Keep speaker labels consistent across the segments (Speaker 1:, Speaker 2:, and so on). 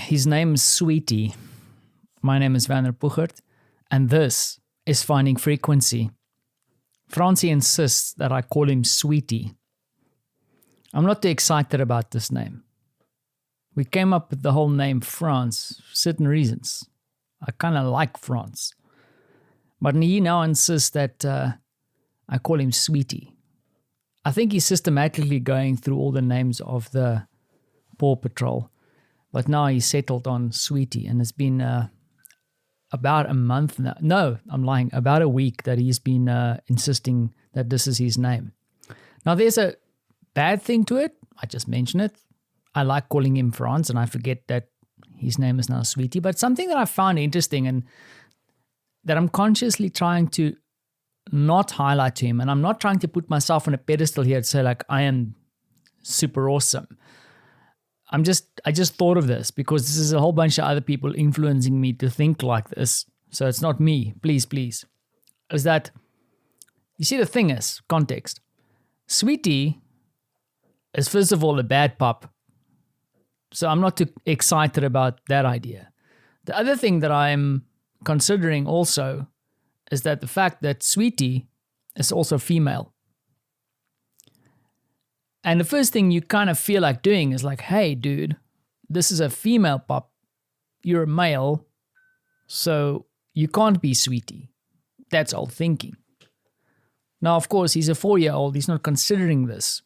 Speaker 1: his name is Sweetie. My name is Werner Puchert, and this is Finding Frequency. Francie insists that I call him Sweetie. I'm not too excited about this name. We came up with the whole name Frans for certain reasons. I kind of like Frans. But he now insists that I call him Sweetie. I think he's systematically going through all the names of the Paw Patrol. But now he's settled on Sweetie, and it's been about a month now. No, I'm lying. About a week that he's been insisting that this is his name. Now, there's a bad thing to it. I just mentioned it. I like calling him Frans, and I forget that his name is now Sweetie. But something that I found interesting and that I'm consciously trying to not highlight to him, and I'm not trying to put myself on a pedestal here to say like I am super awesome. I just thought of this because this is a whole bunch of other people influencing me to think like this. So it's not me, please. Is that, you see, the thing is, context. Sweetie is first of all a bad pup. So I'm not too excited about that idea. The other thing that I'm considering also is that the fact that Sweetie is also female. And the first thing you kind of feel like doing is like, hey, dude, this is a female pup. You're a male, so you can't be Sweetie. That's all thinking. Now, of course, he's a 4-year-old. He's not considering this.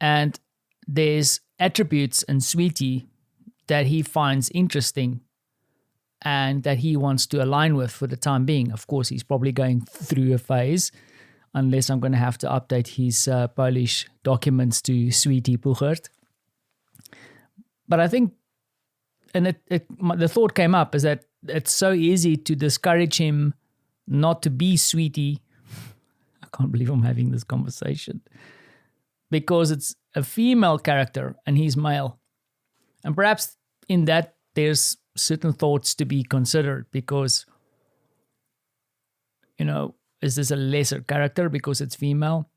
Speaker 1: And there's attributes in Sweetie that he finds interesting and that he wants to align with for the time being. Of course, he's probably going through a phase, unless I'm going to have to update his Polish documents to Sweetie Puchert. But I think, and the thought came up, is that it's so easy to discourage him not to be Sweetie. I can't believe I'm having this conversation. Because it's a female character and he's male. And perhaps in that there's certain thoughts to be considered because, is this a lesser character because it's female?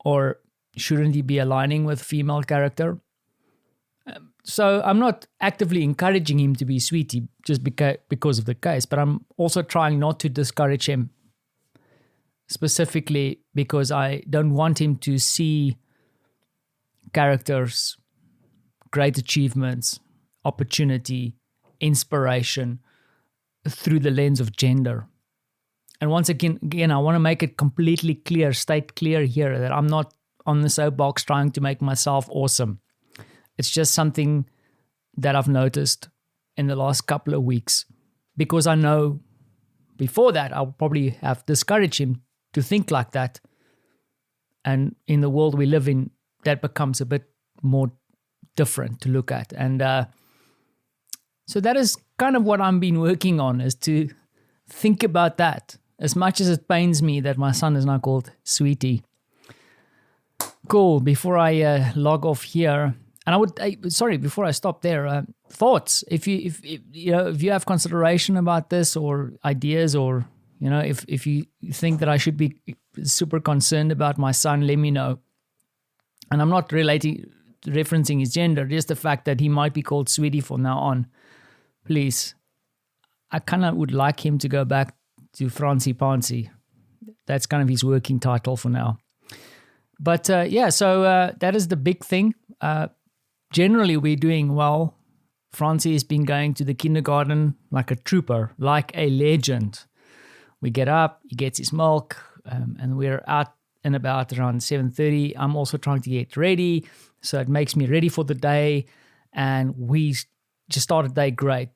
Speaker 1: Or shouldn't he be aligning with female character? So I'm not actively encouraging him to be Sweetie just because of the case, but I'm also trying not to discourage him specifically because I don't want him to see characters, great achievements, opportunity, inspiration through the lens of gender. And once again, I want to make it completely clear, state clear here that I'm not on the soapbox trying to make myself awesome. It's just something that I've noticed in the last couple of weeks because I know before that I'll probably have discouraged him to think like that. And in the world we live in, that becomes a bit more different to look at. And so that is kind of what I've been working on, is to think about that. As much as it pains me that my son is now called Sweetie. Cool. Before I log off here, and before I stop there, thoughts. If you have consideration about this or ideas, or if you think that I should be super concerned about my son, let me know. And I'm not referencing his gender, just the fact that he might be called Sweetie from now on. Please, I kind of would like him to go back to Francie Pansy. That's kind of his working title for now. But so that is the big thing. Generally, we're doing well. Francie has been going to the kindergarten like a trooper, like a legend. We get up, he gets his milk, and we're out and about around 7:30. I'm also trying to get ready, so it makes me ready for the day. And we just started the day great.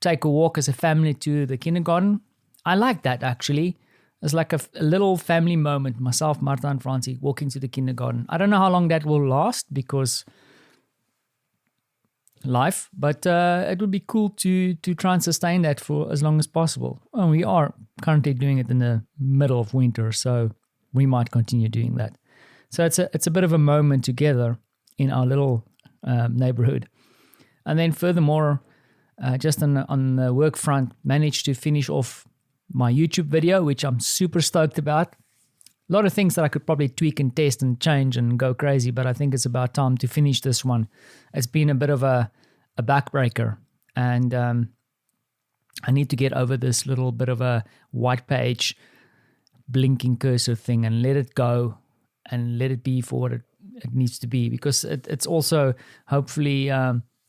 Speaker 1: Take a walk as a family to the kindergarten. I like that, actually. It's like a little family moment. Myself, Martha, and Francie walking to the kindergarten. I don't know how long that will last because life, but it would be cool to try and sustain that for as long as possible. And we are currently doing it in the middle of winter, so we might continue doing that. So it's a bit of a moment together in our little neighborhood. And then furthermore, just on the work front, managed to finish off my YouTube video, which I'm super stoked about. A lot of things that I could probably tweak and test and change and go crazy, but I think it's about time to finish this one. It's been a bit of a a backbreaker. And I need to get over this little bit of a white page blinking cursor thing and let it go and let it be for what it needs to be, because it's also hopefully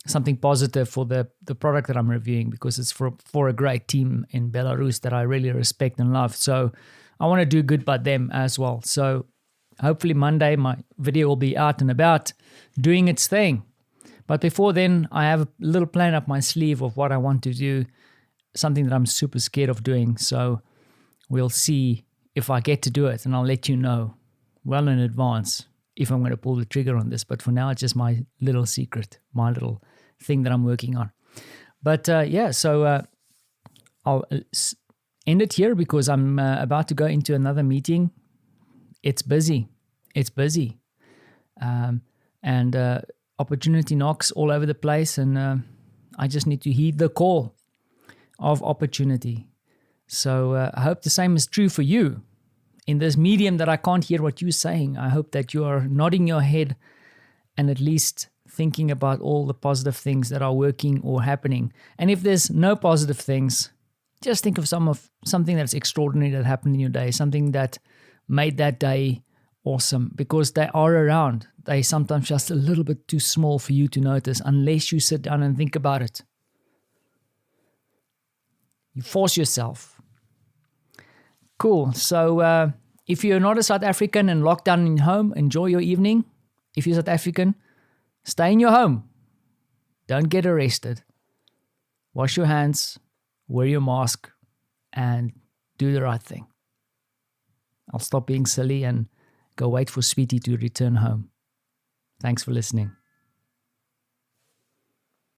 Speaker 1: something positive for the product that I'm reviewing, because it's for a great team in Belarus that I really respect and love. So I want to do good by them as well. So hopefully Monday my video will be out and about doing its thing. But before then, I have a little plan up my sleeve of what I want to do, something that I'm super scared of doing. So we'll see if I get to do it, and I'll let you know well in advance if I'm going to pull the trigger on this. But for now, it's just my little secret, my little thing that I'm working on. But so I'll end it here because I'm about to go into another meeting. It's busy. And opportunity knocks all over the place, and I just need to heed the call of opportunity. So I hope the same is true for you. In this medium that I can't hear what you're saying, I hope that you are nodding your head and at least thinking about all the positive things that are working or happening. And if there's no positive things, just think of something that's extraordinary that happened in your day, something that made that day awesome, because they are around. They sometimes just a little bit too small for you to notice unless you sit down and think about it. You force yourself. Cool. So if you're not a South African and locked down in your home, enjoy your evening. If you're South African, stay in your home. Don't get arrested. Wash your hands, wear your mask, and do the right thing. I'll stop being silly and go wait for Sweetie to return home. Thanks for listening.